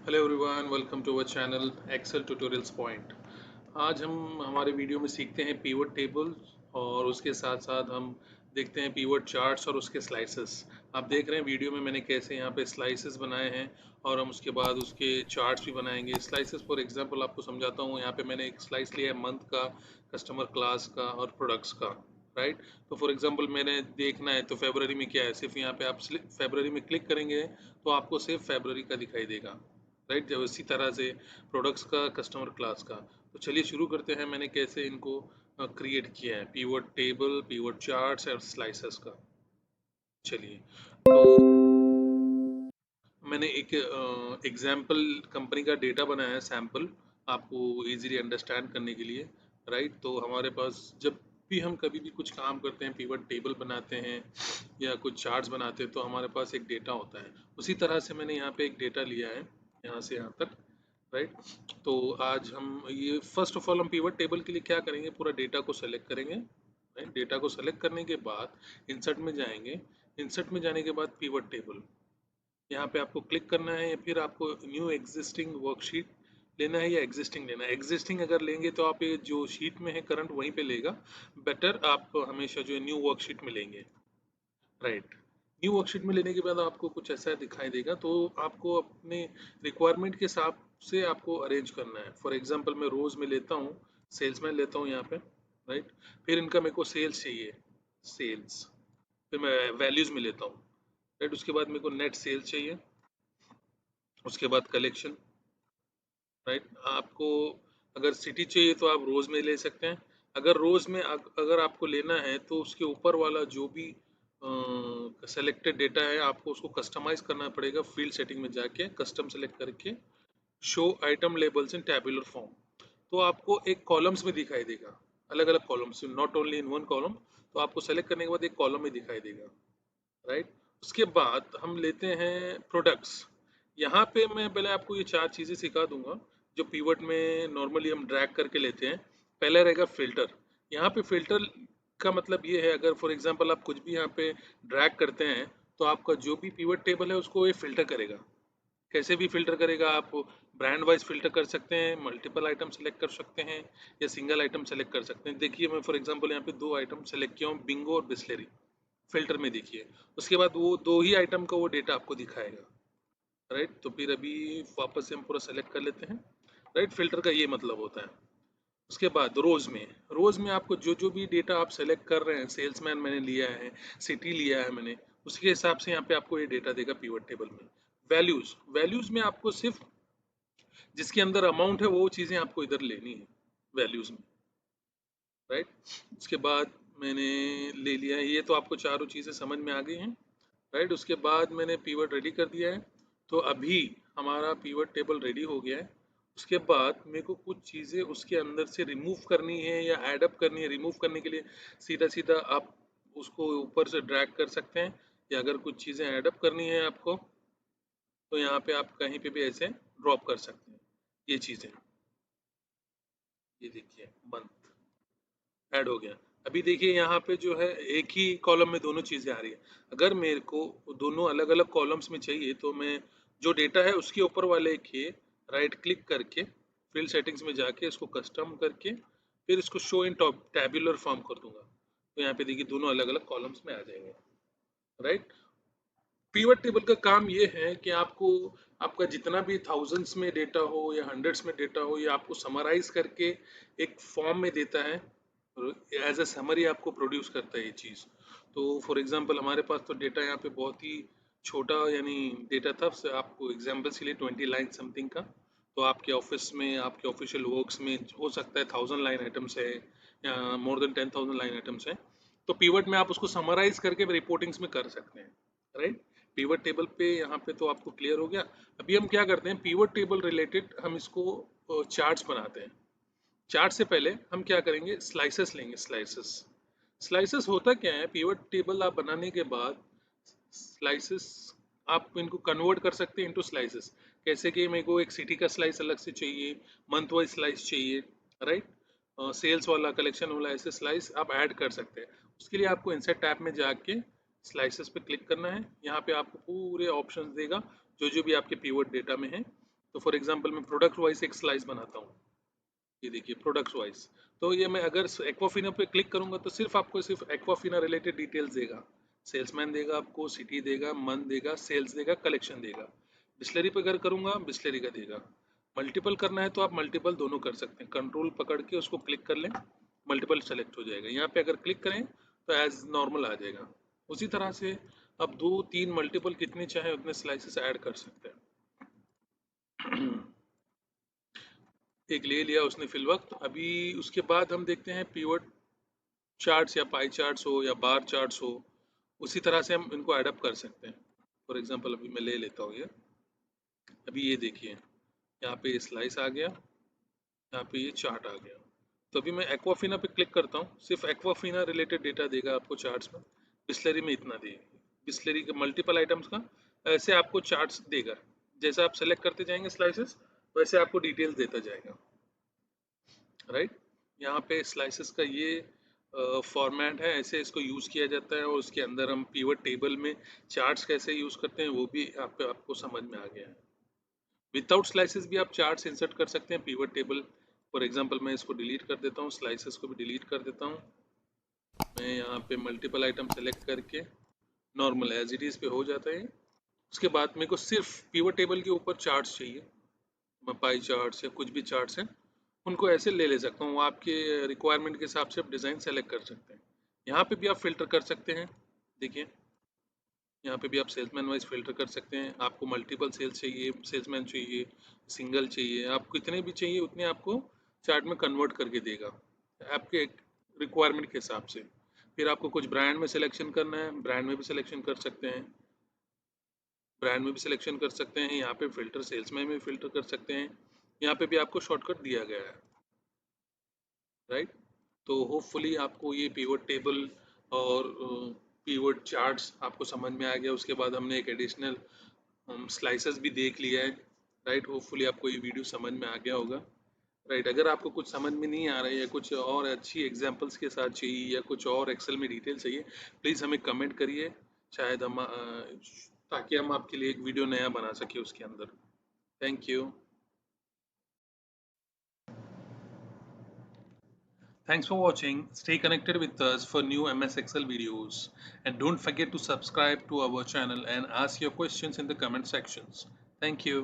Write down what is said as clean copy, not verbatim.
Hello everyone, welcome to our channel Excel tutorials point. आज हम हमारे वीडियो में सीखते हैं पीवट टेबल्स और उसके साथ साथ हम देखते हैं पीवट चार्ट्स और उसके स्लाइसेस। आप देख रहे हैं वीडियो में मैंने कैसे यहाँ पे स्लाइसेस बनाए हैं और हम उसके बाद उसके चार्ट्स भी बनाएंगे। स्लाइसेस फॉर एग्जांपल आपको समझाता हूँ। यहाँ पे मैंने एक स्लाइस लिया है मंथ का, कस्टमर क्लास का और प्रोडक्ट्स का। राइट, तो फॉर एग्जांपल मैंने देखना है तो फेबररी में क्या है, सिर्फ यहाँ पे आप फेबररी में क्लिक करेंगे तो आपको सिर्फ फेबररी का दिखाई देगा। राइट, जब इसी तरह से प्रोडक्ट्स का, कस्टमर क्लास का। तो चलिए शुरू करते हैं मैंने कैसे इनको क्रिएट किया है, पीवट टेबल, पीवट चार्ट्स और स्लाइसेस का। चलिए, तो मैंने एक एग्जाम्पल कंपनी का डेटा बनाया है, सैम्पल, आपको इजीली अंडरस्टैंड करने के लिए। राइट, तो हमारे पास जब भी हम कभी भी कुछ काम करते हैं, पीवट टेबल बनाते हैं या कुछ चार्ट्स बनाते हैं, तो हमारे पास एक डेटा होता है। उसी तरह से मैंने यहाँ पे एक डेटा लिया है, यहाँ से यहाँ तक। राइट, तो आज हम ये फर्स्ट ऑफ ऑल हम पीवट टेबल के लिए क्या करेंगे, पूरा डेटा को सेलेक्ट करेंगे। राइट, डेटा को सेलेक्ट करने के बाद इंसर्ट में जाएंगे। इंसर्ट में जाने के बाद पीवट टेबल, यहाँ पे आपको क्लिक करना है या फिर आपको न्यू एग्जिस्टिंग वर्कशीट लेना है या एग्जिस्टिंग लेना है। एग्जिस्टिंग अगर लेंगे तो आप ये जो शीट में है करंट वहीं पे लेगा। बेटर आप हमेशा जो है न्यू वर्कशीट में लेंगे। राइट, न्यू वर्कशीट में लेने के बाद आपको कुछ ऐसा दिखाई देगा, तो आपको अपने रिक्वायरमेंट के हिसाब से आपको अरेंज करना है। फॉर एग्जांपल मैं रोज में लेता हूँ, सेल्समैन लेता हूँ यहाँ पे। राइट, फिर इनका मेरे को सेल्स चाहिए, सेल्स। फिर मैं वैल्यूज में लेता हूँ। राइट, उसके बाद मेरे को नेट सेल्स चाहिए, उसके बाद कलेक्शन। राइट, आपको अगर सिटी चाहिए तो आप रोज में ले सकते हैं। अगर रोज में अगर आपको लेना है तो उसके ऊपर वाला जो भी सेलेक्टेड डेटा है आपको उसको कस्टमाइज करना पड़ेगा। फील्ड सेटिंग में जाके कस्टम सेलेक्ट करके शो आइटम लेबल्स इन टैबुलर फॉर्म, तो आपको एक कॉलम्स में दिखाई देगा, अलग अलग columns, not only in one column. तो आपको सेलेक्ट करने के बाद एक कॉलम में दिखाई देगा। राइट, उसके बाद हम लेते हैं प्रोडक्ट्स। यहाँ पे मैं पहले आपको ये चार चीज़ें सिखा दूंगा जो पीवट में नॉर्मली हम ड्रैग करके लेते हैं। पहला रहेगा फिल्टर। यहाँ पे फिल्टर का मतलब ये है, अगर फॉर एग्जांपल आप कुछ भी यहाँ पे ड्रैग करते हैं तो आपका जो भी पीवट टेबल है उसको ये फिल्टर करेगा। कैसे भी फिल्टर करेगा, आप ब्रांड वाइज फिल्टर कर सकते हैं, मल्टीपल आइटम सेलेक्ट कर सकते हैं या सिंगल आइटम सेलेक्ट कर सकते हैं। देखिए मैं फॉर एग्जांपल यहाँ पे दो आइटम सेलेक्ट किया हूँ, बिंगो और बिस्लेरी। फिल्टर में देखिए, उसके बाद वो दो ही आइटम का वो डेटा आपको दिखाएगा। राइट, तो फिर अभी वापस से हम पूरा सेलेक्ट कर लेते हैं। राइट, फिल्टर का ये मतलब होता है। उसके बाद रोज में आपको जो जो भी डेटा आप सेलेक्ट कर रहे हैं, सेल्समैन मैंने लिया है, सिटी लिया है मैंने, उसके हिसाब से यहाँ पे आपको ये डेटा देगा पीवट टेबल में। वैल्यूज, वैल्यूज में आपको सिर्फ जिसके अंदर अमाउंट है वो चीजें आपको इधर लेनी है वैल्यूज में। राइट, उसके बाद मैंने ले लिया है, ये तो आपको चारों चीजें समझ में आ गई हैं। राइट, उसके बाद मैंने पीवट रेडी कर दिया है। तो अभी हमारा पीवट टेबल रेडी हो गया है। उसके बाद मेरे को कुछ चीज़ें उसके अंदर से रिमूव करनी है या ऐड अप करनी है। रिमूव करने के लिए सीधा सीधा आप उसको ऊपर से ड्रैग कर सकते हैं, या अगर कुछ चीज़ें ऐड अप करनी है आपको तो यहाँ पे आप कहीं पे भी ऐसे ड्रॉप कर सकते हैं ये चीज़ें। ये देखिए मंथ ऐड हो गया। अभी देखिए यहाँ पे जो है एक ही कॉलम में दोनों चीजें आ रही है। अगर मेरे को दोनों अलग अलग कॉलम्स में चाहिए तो मैं जो डेटा है उसके ऊपर वाले के राइट क्लिक करके फील्ड सेटिंग्स में जाके इसको कस्टम करके फिर इसको show in top tabular form कर दूंगा। तो यहाँ पे देखिए दोनों अलग अलग कॉलम्स में आ जाएंगे। राइट, पीवट टेबल का काम ये है कि आपको आपका जितना भी थाउजेंड्स में डेटा हो या हंड्रेड्स में डेटा हो, ये आपको समराइज करके एक फॉर्म में देता है। एज अ समरी आपको प्रोड्यूस करता है ये चीज़। तो फॉर एग्जांपल हमारे पास तो डेटा यहाँ पे बहुत ही छोटा यानी डेटा था, आपको एग्जांपल्स के लिए 20 लाइन समथिंग का। तो आपके ऑफिस में, आपके ऑफिशियल वर्क्स में हो सकता है 1000 लाइन आइटम्स है या मोर देन 10,000 लाइन आइटम्स है। तो पीवट में आप उसको समराइज करके रिपोर्टिंग्स में कर सकते हैं। राइट, पीवट टेबल पे यहाँ पे तो आपको क्लियर हो गया। अभी हम क्या करते हैं, पीवट टेबल रिलेटेड हम इसको चार्ट्स बनाते हैं। चार्ट से पहले हम क्या करेंगे, स्लाइसेस लेंगे। स्लाइसेस, स्लाइसेस होता क्या है, पीवट टेबल आप बनाने के बाद स्लाइसेस आप इनको कन्वर्ट कर सकते हैं इनटू स्लाइसेस। कैसे कि मेरे को एक सिटी का स्लाइस अलग से चाहिए, मंथ वाइज स्लाइस चाहिए। राइट, सेल्स वाला, कलेक्शन वाला, ऐसे स्लाइस आप ऐड कर सकते हैं। उसके लिए आपको इंसर्ट टैब में जाके स्लाइसेस पे क्लिक करना है। यहाँ पे आपको पूरे ऑप्शंस देगा जो जो भी आपके पीवट डेटा में है। तो फॉर एग्जांपल मैं प्रोडक्ट वाइज एक स्लाइस बनाता हूँ। ये देखिए प्रोडक्ट वाइज, तो ये मैं अगर एक्वाफिना पे क्लिक करूंगा तो सिर्फ आपको सिर्फ एक्वाफिना रिलेटेड डिटेल्स देगा। सेल्समैन देगा आपको, सिटी देगा, मंथ देगा, सेल्स देगा, कलेक्शन देगा। बिस्लरी पे अगर करूंगा बिस्लरी का देगा। मल्टीपल करना है तो आप मल्टीपल दोनों कर सकते हैं, कंट्रोल पकड़ के उसको क्लिक कर लें, मल्टीपल सेलेक्ट हो जाएगा। यहाँ पे अगर क्लिक करें तो एज नॉर्मल आ जाएगा। उसी तरह से आप दो तीन मल्टीपल कितने चाहे उतने स्लाइसेस ऐड कर सकते हैं। एक ले लिया उसने फिल वक्त। अभी उसके बाद हम देखते हैं पिवट चार्ट्स या पाई चार्ट्स हो या बार चार्ट्स हो, उसी तरह से हम इनको एडअप कर सकते हैं। फॉर एग्जांपल अभी मैं ले लेता हूँ ये। अभी ये देखिए यहाँ पे स्लाइस आ गया, यहाँ पे ये चार्ट आ गया। तो अभी मैं एक्वाफिना पे क्लिक करता हूँ, सिर्फ एक्वाफिना रिलेटेड डेटा देगा आपको चार्ट्स में। बिस्लरी में इतना देगा, बिस्लरी के मल्टीपल आइटम्स का ऐसे आपको चार्ट्स देगा। जैसे आप सेलेक्ट करते जाएंगे स्लाइसेस, वैसे आपको डिटेल्स देता जाएगा। राइट, यहाँ पे स्लाइसेस का ये फॉर्मेट है, ऐसे इसको यूज़ किया जाता है। और उसके अंदर हम पिवट टेबल में चार्ट्स कैसे यूज़ करते हैं वो भी आपको समझ में आ गया है। विदाउट स्लाइसेस भी आप चार्ट्स इंसर्ट कर सकते हैं पिवट टेबल। फॉर एग्जांपल मैं इसको डिलीट कर देता हूँ, स्लाइसेस को भी डिलीट कर देता हूँ। मैं यहाँ पे मल्टीपल आइटम सेलेक्ट करके नॉर्मल एज इट इज़ पे हो जाता है। उसके बाद मेरे को सिर्फ पिवट टेबल के ऊपर चार्ट्स चाहिए, मैं पाई चार्ट्स या कुछ भी चार्ट्स हैं उनको ऐसे ले सकता हूँ। आपके रिक्वायरमेंट के हिसाब से आप डिज़ाइन सेलेक्ट कर सकते हैं। यहाँ पे भी आप फिल्टर कर सकते हैं। देखिए यहाँ पे भी आप सेल्समैन वाइज फिल्टर कर सकते हैं। आपको मल्टीपल सेल्स चाहिए, सेल्समैन चाहिए, सिंगल चाहिए, आपको कितने भी चाहिए उतने आपको चार्ट में कन्वर्ट करके देगा आपके रिक्वायरमेंट के हिसाब से। फिर आपको कुछ ब्रांड में सिलेक्शन करना है, ब्रांड में भी सिलेक्शन कर सकते हैं, ब्रांड में भी सिलेक्शन कर सकते हैं। यहाँ पे फिल्टर सेल्समैन में भी फिल्टर कर सकते हैं। यहाँ पे भी आपको शॉर्टकट दिया गया है। राइट, तो होपफुली आपको ये पिवट टेबल और पिवट चार्ट्स आपको समझ में आ गया। उसके बाद हमने एक एडिशनल स्लाइसेस भी देख लिया है। राइट, होपफुली आपको ये वीडियो समझ में आ गया होगा। राइट, अगर आपको कुछ समझ में नहीं आ रहा है या कुछ और अच्छी एग्जांपल्स के साथ चाहिए या कुछ और एक्सेल में डिटेल चाहिए, प्लीज़ हमें कमेंट करिए। शायद हम ताकि हम आपके लिए एक वीडियो नया बना सके उसके अंदर। Thank you. Thanks for watching. Stay connected with us for new MS Excel videos. And don't forget to subscribe to our channel and ask your questions in the comment sections. Thank you.